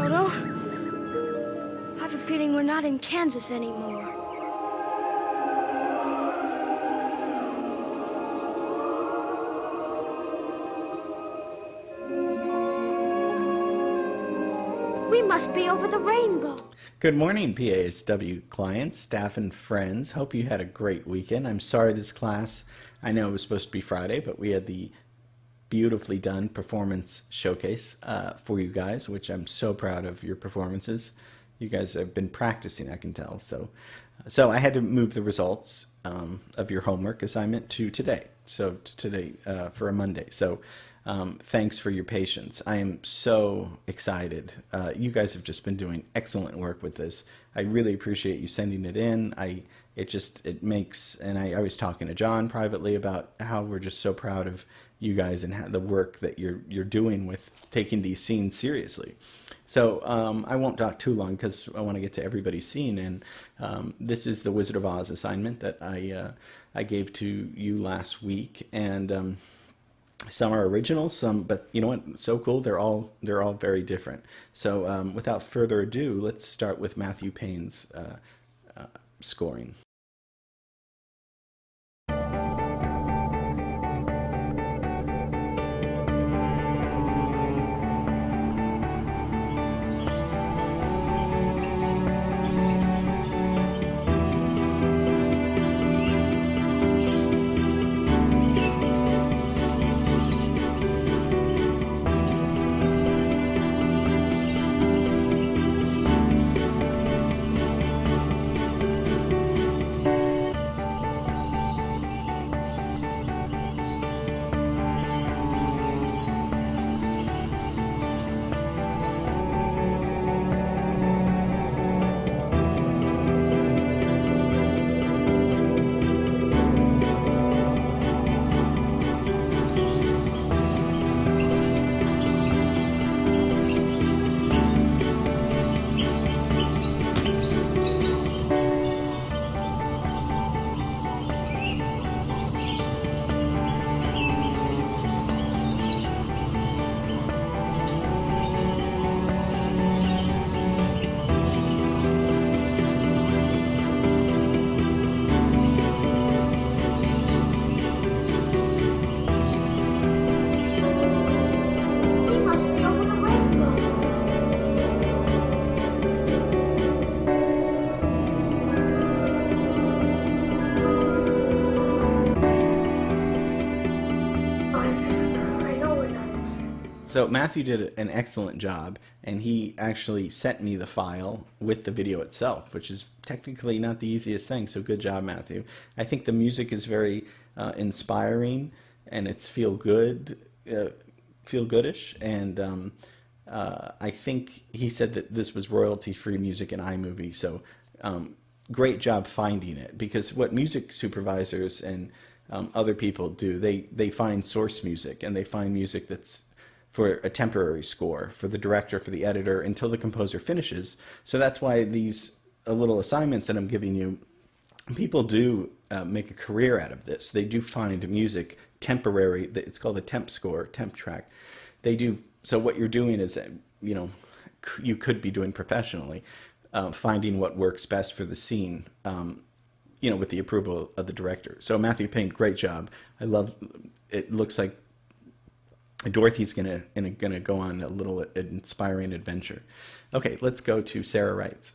Toto. I have a feeling we're not in Kansas anymore. We must be over the rainbow. Good morning, PASW clients, staff, and friends. Hope you had a great weekend. I'm sorry this class, I know it was supposed to be Friday, but we had the beautifully done performance showcase for you guys, which I'm so proud of your performances. You guys have been practicing, I can tell. So I had to move the results of your homework assignment to today. So today for a Monday. So thanks for your patience. I am so excited. You guys have just been doing excellent work with this. I really appreciate you sending it in. It makes, and I was talking to John privately about how we're just so proud of you guys and the work that you're doing with taking these scenes seriously. So I won't talk too long because I want to get to everybody's scene. And this is the Wizard of Oz assignment that I gave to you last week. And some are original, but you know what? So cool. They're all very different. So without further ado, let's start with Matthew Payne's scoring. So Matthew did an excellent job, and he actually sent me the file with the video itself, which is technically not the easiest thing. So good job, Matthew. I think the music is very inspiring, and it's feel goodish. And I think he said that this was royalty-free music in iMovie. So great job finding it, because what music supervisors and other people do, they find source music, and they find music that's for a temporary score, for the director, for the editor, until the composer finishes. So that's why these little assignments that I'm giving you, people do make a career out of this. They do find music temporary. It's called a temp score, temp track. They do. So what you're doing is, you could be doing professionally, finding what works best for the scene, with the approval of the director. So Matthew Payne, great job. I love. It looks like Dorothy's gonna go on a little inspiring adventure. Okay, let's go to Sarah Wright.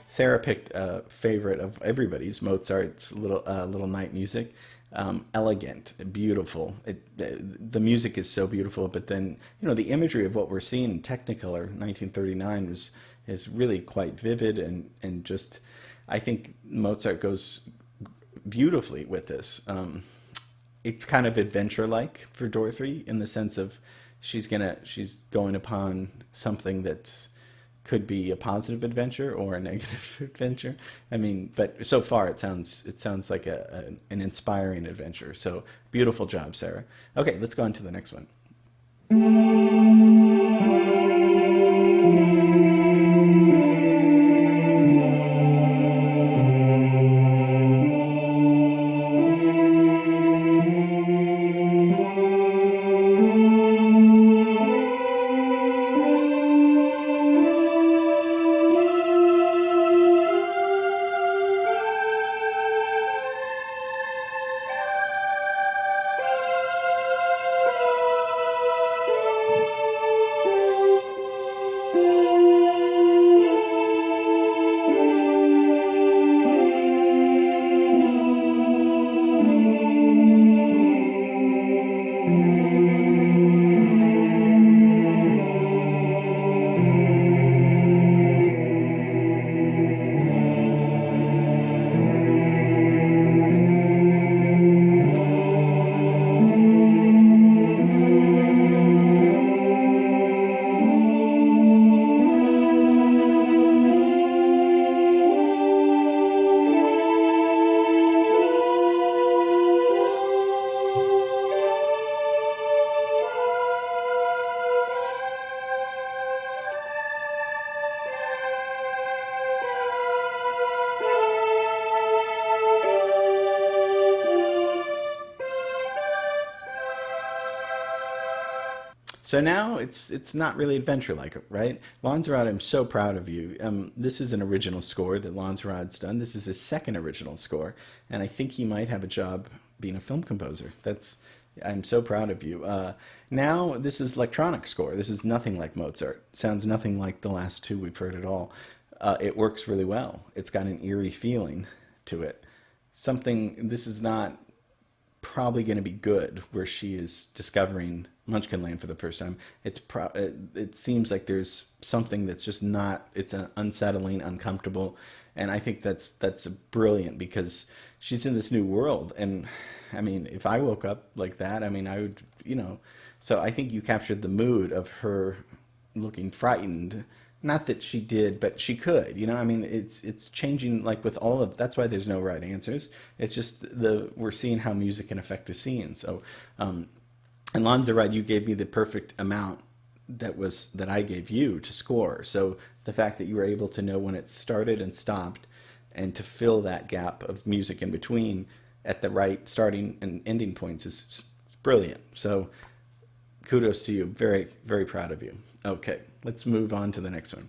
Sarah picked a favorite of everybody's, Mozart's Little Night Music. Elegant, beautiful. The music is so beautiful, but then the imagery of what we're seeing in Technicolor 1939 is really quite vivid and just I think Mozart goes beautifully with this. It's kind of adventure-like for Dorothy in the sense of she's going upon something that's could be a positive adventure or a negative adventure. I mean, but so far it sounds like an inspiring adventure. So beautiful job, Sarah. Okay, let's go on to the next one. So now it's not really adventure-like, right? Lonzorod, I'm so proud of you. This is an original score that Lonzorod's done. This is his second original score, and I think he might have a job being a film composer. I'm so proud of you. Now this is electronic score. This is nothing like Mozart. Sounds nothing like the last two we've heard at all. It works really well. It's got an eerie feeling to it. This is not probably going to be good, where she is discovering Munchkinland for the first time. It seems like there's something that's just not. It's unsettling, uncomfortable, and I think that's brilliant because she's in this new world. And I mean, if I woke up like that, I mean, I would, So I think you captured the mood of her looking frightened. Not that she did, but she could, I mean, it's changing, like with all of, that's why there's no right answers. It's just we're seeing how music can affect a scene. So, and Lonzorod, you gave me the perfect amount that I gave you to score. So the fact that you were able to know when it started and stopped and to fill that gap of music in between at the right starting and ending points is brilliant. So kudos to you. Very, very proud of you. Okay, let's move on to the next one.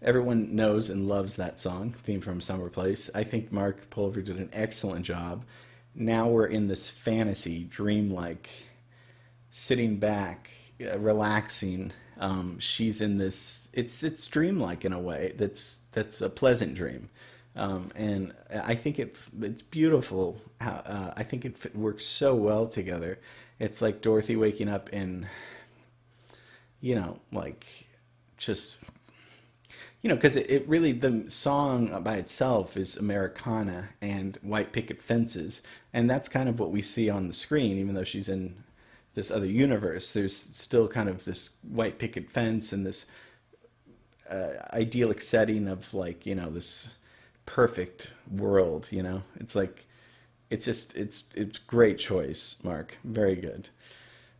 everyone knows and loves that song, Theme from Summer Place. I think Marc Pulver did an excellent job. Now we're in this fantasy, dreamlike, sitting back, relaxing. She's in this. It's dreamlike in a way. That's a pleasant dream, and I think it's beautiful. How I think it works so well together. It's like Dorothy waking up in, like just because it really, the song by itself is Americana and white picket fences, and that's kind of what we see on the screen. Even though she's in this other universe, there's still kind of this white picket fence and this idyllic setting of like this perfect world. It's like it's great choice, Marc. Very good.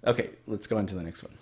Okay, let's go on to the next one.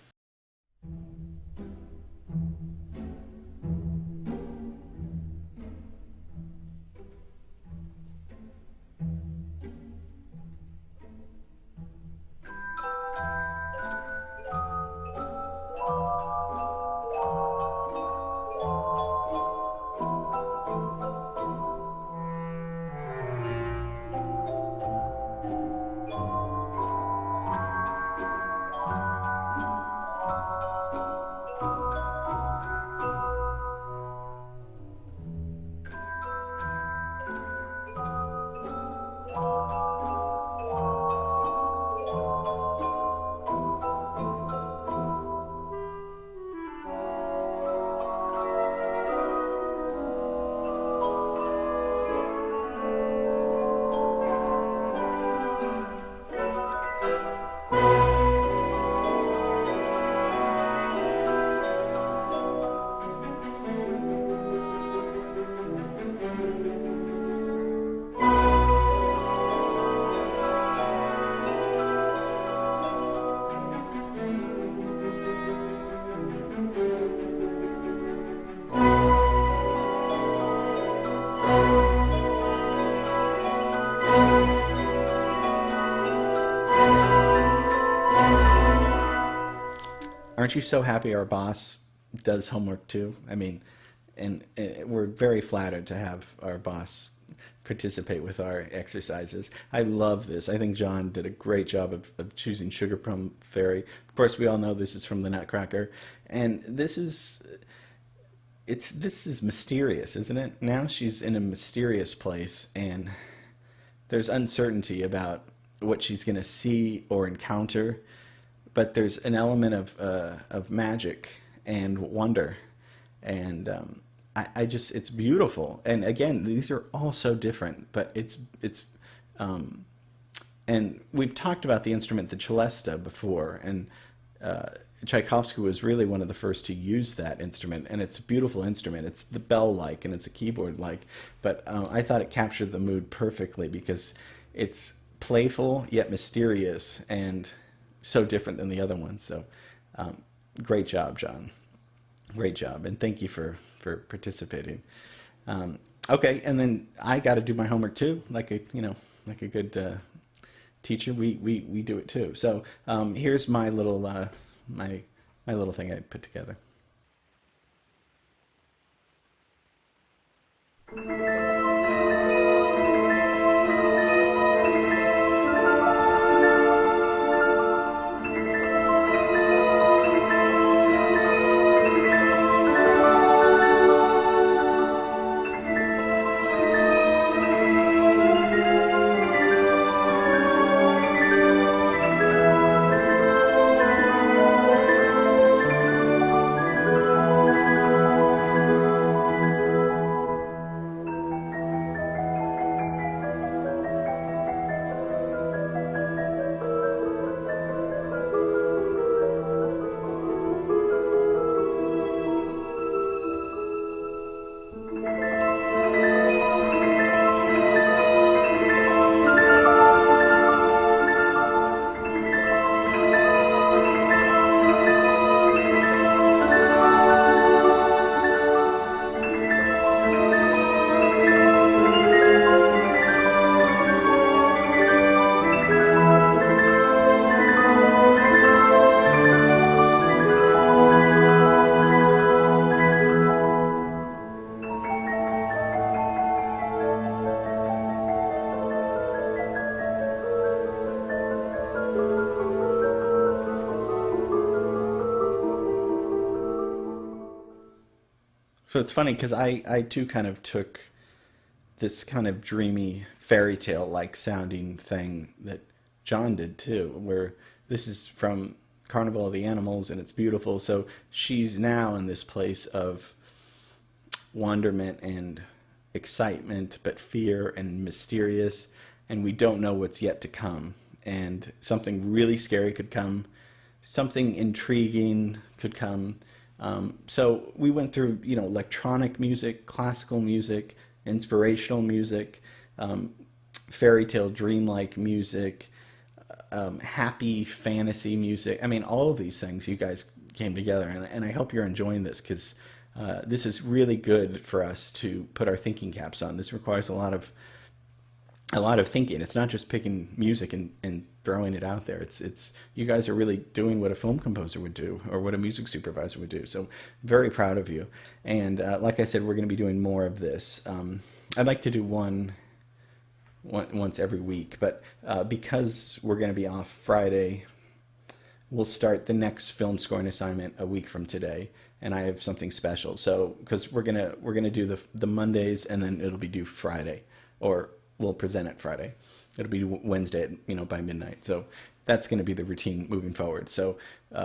Aren't you so happy our boss does homework too? I mean, and we're very flattered to have our boss participate with our exercises. I love this. I think John did a great job of choosing Sugar Plum Fairy. Of course, we all know this is from the Nutcracker, and this is mysterious, isn't it? Now she's in a mysterious place, and there's uncertainty about what she's going to see or encounter. But there's an element of magic and wonder, and I just, it's beautiful. And again, these are all so different, but and we've talked about the instrument, the celesta, before, and Tchaikovsky was really one of the first to use that instrument, and it's a beautiful instrument. It's the bell-like and it's a keyboard-like, but I thought it captured the mood perfectly because it's playful yet mysterious and so different than the other ones. So great job, John. Great job, and thank you for participating. Okay, and then I got to do my homework too, like a good teacher. We do it too. So here's my little my little thing I put together. So it's funny because I too kind of took this kind of dreamy fairy tale like sounding thing that John did too, where this is from Carnival of the Animals and it's beautiful. So she's now in this place of wonderment and excitement, but fear and mysterious, and we don't know what's yet to come. And something really scary could come, something intriguing could come. So we went through, electronic music, classical music, inspirational music, fairy tale, dreamlike music, happy fantasy music. I mean, all of these things you guys came together, and I hope you're enjoying this because this is really good for us to put our thinking caps on. This requires a lot of thinking. It's not just picking music and throwing it out there. It's you guys are really doing what a film composer would do or what a music supervisor would do. So very proud of you. And like I said, we're going to be doing more of this. I'd like to do one once every week, but because we're going to be off Friday, we'll start the next film scoring assignment a week from today, and I have something special. So because we're gonna do the Mondays, and then it'll be due Friday, or we'll present it Friday. It'll be Wednesday, by midnight. So that's going to be the routine moving forward. So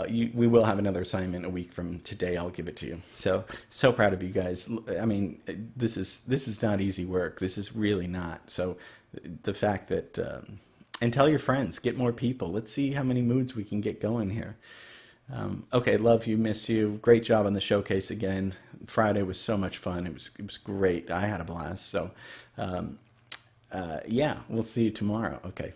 we will have another assignment a week from today. I'll give it to you. So proud of you guys. I mean, this is not easy work. This is really not. So the fact that and tell your friends, get more people. Let's see how many moods we can get going here. Okay, love you, miss you. Great job on the showcase again. Friday was so much fun. It was great. I had a blast. So yeah, we'll see you tomorrow. Okay.